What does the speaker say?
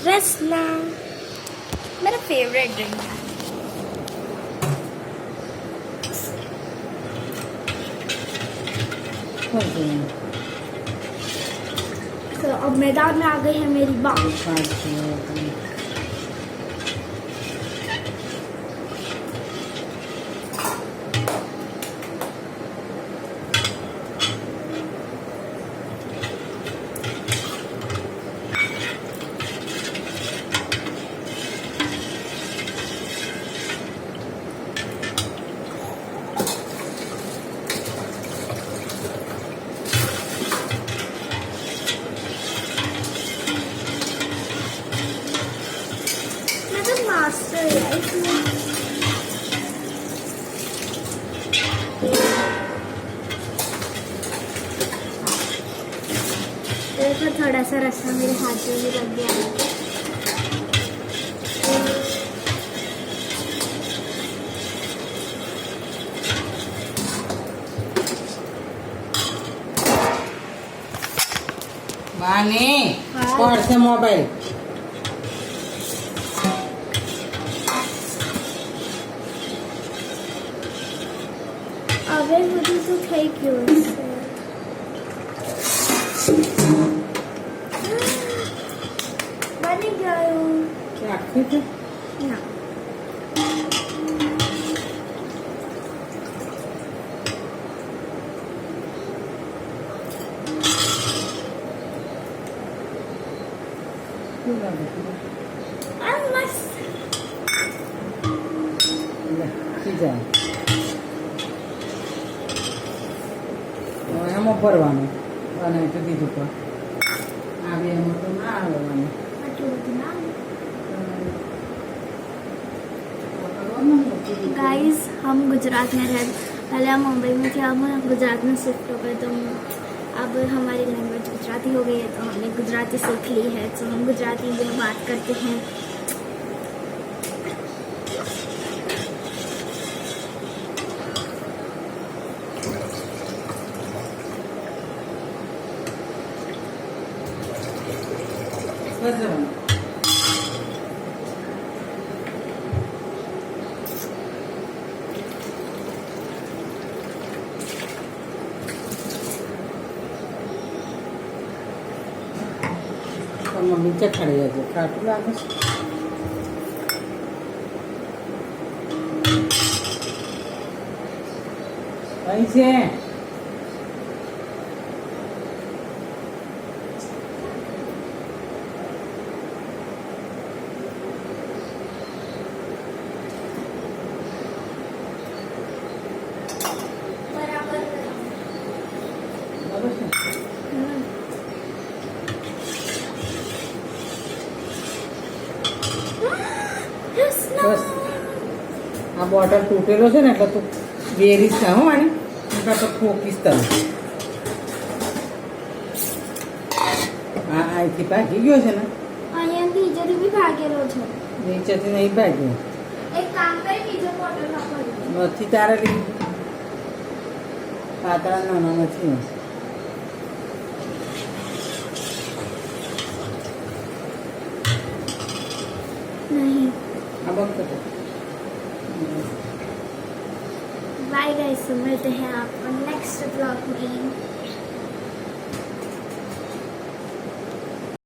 रसना मेरा favourite drink है। तो अब मैदान में आ गई है मेरी बात। मास्टर है इसमें। देखो थोड़ा सा रस्सा मेरे हाथ में भी लग गया। बानी कौन से मोबाइल अबे मुझे तो થઈ ગયું બની ગયું રાખી છે ના આ મસ્ત જાય એમાં ભરવાનું અને તો દીધું પણ આ બે એમાં તો ના આવવાનું આટલું બધું ના गाइस हम गुजरात में रह पहले हम मुंबई में थे, अब हम गुजरात में शिफ्ट हो गए, तो अब हमारी लैंग्वेज गुजराती हो गई है, तो हमने गुजराती सीख ली है, तो हम गुजराती में बात करते हैं। મમ્મી ચખાડી જશે ખાટું લાગે કઈ છે બરાબર છે બસ આ બોટલ તૂટેલો છે ને એટલે તું વેરીશ ના હો આને તો ખોકીશ તમે આ અહીંથી ભાગી ગયો છે ને અહીંયાથી નીચેથી બી ભાગેલો છે નીચેથી નહીં ભાગ્યો એક કામ કરી બીજો બોટલ વાપરજો નથી તારે લીધું પાતળા નાના નથી नहीं अब बाय गाइस, मिलते हैं आपको नेक्स्ट ब्लॉग में।